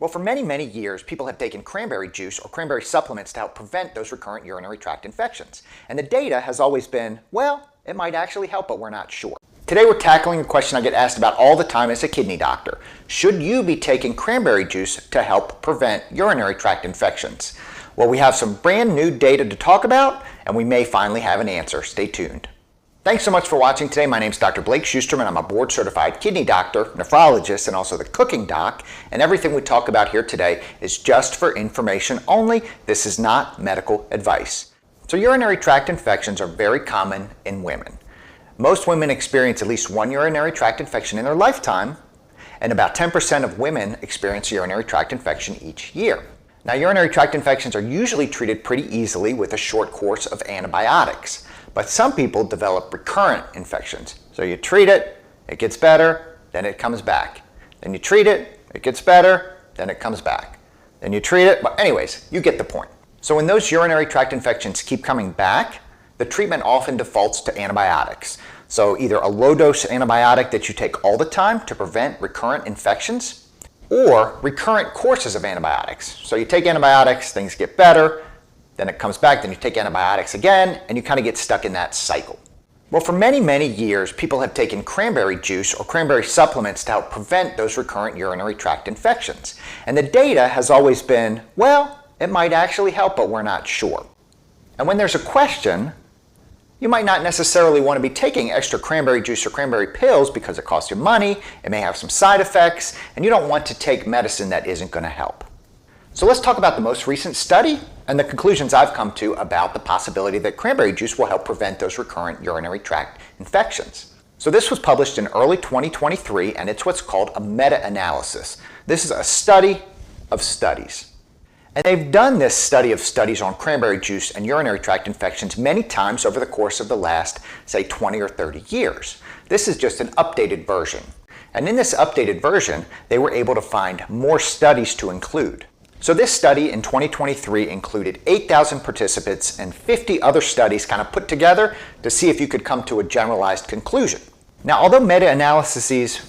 Well, for many, many years, people have taken cranberry juice or cranberry supplements to help prevent those recurrent urinary tract infections. And the data has always been, well, it might actually help, but we're not sure. Today we're tackling a question I get asked about all the time as a kidney doctor. Should you be taking cranberry juice to help prevent urinary tract infections? Well, we have some brand new data to talk about, and we may finally have an answer. Stay tuned. Thanks so much for watching today. My name is Dr. Blake Schusterman. I'm a board-certified kidney doctor, nephrologist, and also the cooking doc. And everything we talk about here today is just for information only. This is not medical advice. So urinary tract infections are very common in women. Most women experience at least one urinary tract infection in their lifetime, and about 10% of women experience a urinary tract infection each year. Now, urinary tract infections are usually treated pretty easily with a short course of antibiotics. But some people develop recurrent infections. So you treat it, it gets better, then it comes back. Then you treat it, it gets better, then it comes back. Then you treat it, but anyways, you get the point. So when those urinary tract infections keep coming back, the treatment often defaults to antibiotics. So either a low-dose antibiotic that you take all the time to prevent recurrent infections, or recurrent courses of antibiotics. So you take antibiotics, things get better, then it comes back, then you take antibiotics again, and you kind of get stuck in that cycle. Well, for many, many years, people have taken cranberry juice or cranberry supplements to help prevent those recurrent urinary tract infections. And the data has always been, well, it might actually help, but we're not sure. And when there's a question, you might not necessarily want to be taking extra cranberry juice or cranberry pills because it costs you money, it may have some side effects, and you don't want to take medicine that isn't going to help. So let's talk about the most recent study and the conclusions I've come to about the possibility that cranberry juice will help prevent those recurrent urinary tract infections. So this was published in early 2023, and it's what's called a meta-analysis. This is a study of studies. And they've done this study of studies on cranberry juice and urinary tract infections many times over the course of the last, say, 20 or 30 years. This is just an updated version. And in this updated version, they were able to find more studies to include. So this study in 2023 included 8,000 participants and 50 other studies kind of put together to see if you could come to a generalized conclusion. Now, although meta-analyses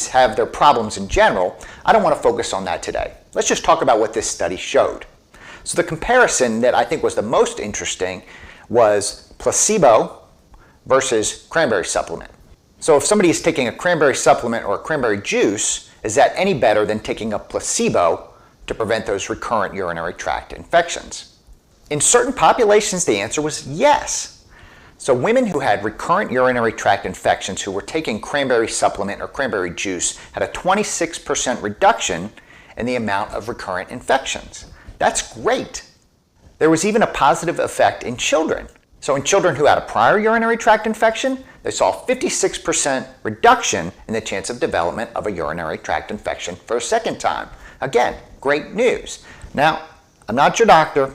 have their problems in general, I don't want to focus on that today. Let's just talk about what this study showed. So the comparison that I think was the most interesting was placebo versus cranberry supplement. So if somebody is taking a cranberry supplement or a cranberry juice, is that any better than taking a placebo to prevent those recurrent urinary tract infections? In certain populations, the answer was yes. So women who had recurrent urinary tract infections who were taking cranberry supplement or cranberry juice had a 26% reduction in the amount of recurrent infections. That's great. There was even a positive effect in children. So in children who had a prior urinary tract infection, they saw a 56% reduction in the chance of development of a urinary tract infection for a second time. Again, great news. Now, I'm not your doctor.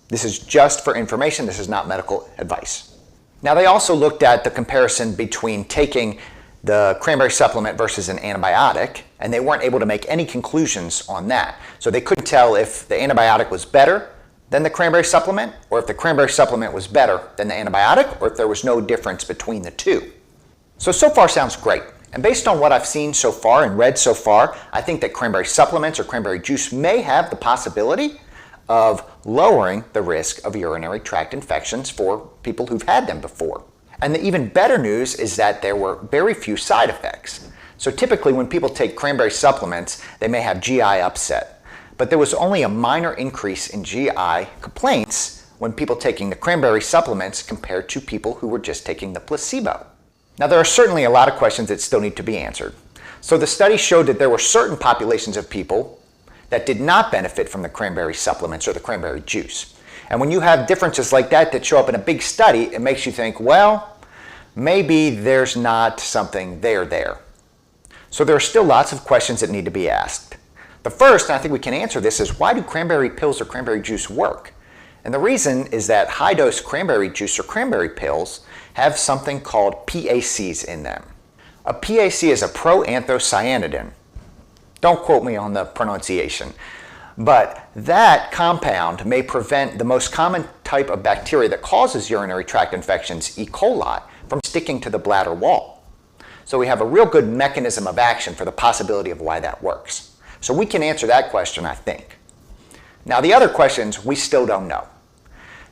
This is just for information. This is not medical advice. Now, they also looked at the comparison between taking the cranberry supplement versus an antibiotic, and they weren't able to make any conclusions on that. So they couldn't tell if the antibiotic was better than the cranberry supplement, or if the cranberry supplement was better than the antibiotic, or if there was no difference between the two. So far sounds great. And based on what I've seen so far and read so far, I think that cranberry supplements or cranberry juice may have the possibility of lowering the risk of urinary tract infections for people who've had them before. And the even better news is that there were very few side effects. So typically when people take cranberry supplements, they may have GI upset. But there was only a minor increase in GI complaints when people taking the cranberry supplements compared to people who were just taking the placebo. Now, there are certainly a lot of questions that still need to be answered. So the study showed that there were certain populations of people that did not benefit from the cranberry supplements or the cranberry juice. And when you have differences like that show up in a big study, it makes you think, well, maybe there's not something there. So there are still lots of questions that need to be asked. The first, and I think we can answer this, is why do cranberry pills or cranberry juice work? And the reason is that high-dose cranberry juice or cranberry pills have something called PACs in them. A PAC is a proanthocyanidin. Don't quote me on the pronunciation. But that compound may prevent the most common type of bacteria that causes urinary tract infections, E. coli, from sticking to the bladder wall. So we have a real good mechanism of action for the possibility of why that works. So we can answer that question, I think. Now the other questions we still don't know.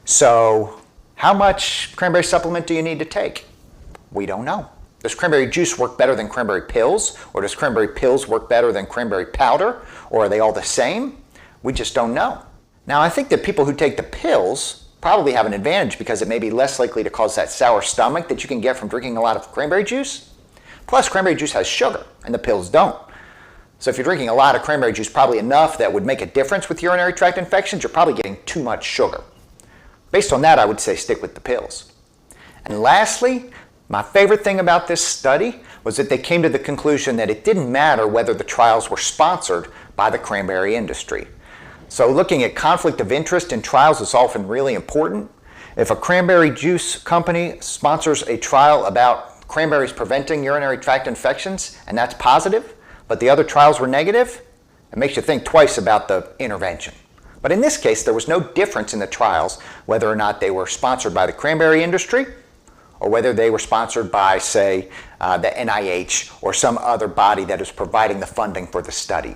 So how much cranberry supplement do you need to take? We don't know. Does cranberry juice work better than cranberry pills? Or does cranberry pills work better than cranberry powder? Or are they all the same? We just don't know. Now I think that people who take the pills probably have an advantage because it may be less likely to cause that sour stomach that you can get from drinking a lot of cranberry juice. Plus, cranberry juice has sugar, and the pills don't. So if you're drinking a lot of cranberry juice, probably enough that would make a difference with urinary tract infections, you're probably getting too much sugar. Based on that, I would say stick with the pills. And lastly, my favorite thing about this study was that they came to the conclusion that it didn't matter whether the trials were sponsored by the cranberry industry. So looking at conflict of interest in trials is often really important. If a cranberry juice company sponsors a trial about cranberries preventing urinary tract infections, and that's positive, but the other trials were negative, it makes you think twice about the intervention. But in this case, there was no difference in the trials whether or not they were sponsored by the cranberry industry or whether they were sponsored by, say, the NIH or some other body that is providing the funding for the study.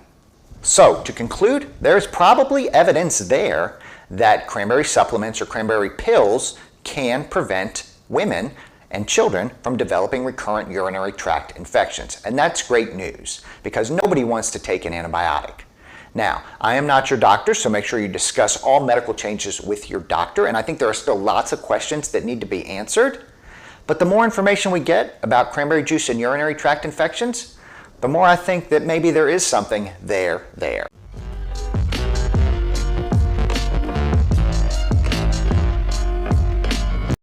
So, to conclude, there's probably evidence there that cranberry supplements or cranberry pills can prevent women and children from developing recurrent urinary tract infections. And that's great news because nobody wants to take an antibiotic. Now, I am not your doctor, so make sure you discuss all medical changes with your doctor. And I think there are still lots of questions that need to be answered. But the more information we get about cranberry juice and urinary tract infections, the more I think that maybe there is something there.